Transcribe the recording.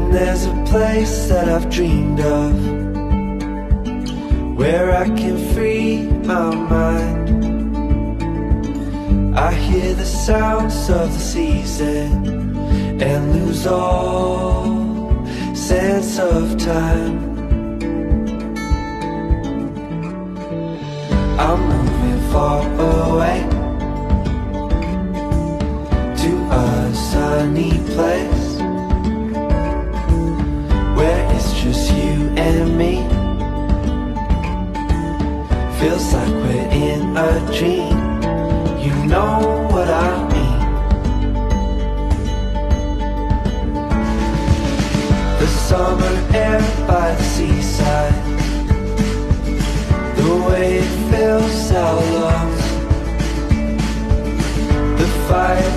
And there's a place that I've dreamed of, where I can free my mind. I hear the sounds of the season and lose all sense of time. I'm moving far away to a sunny place where it's just you and me. Feels like we're in a dream. You know what I mean. The summer air by the seaside, the way it fills our lungs, the fire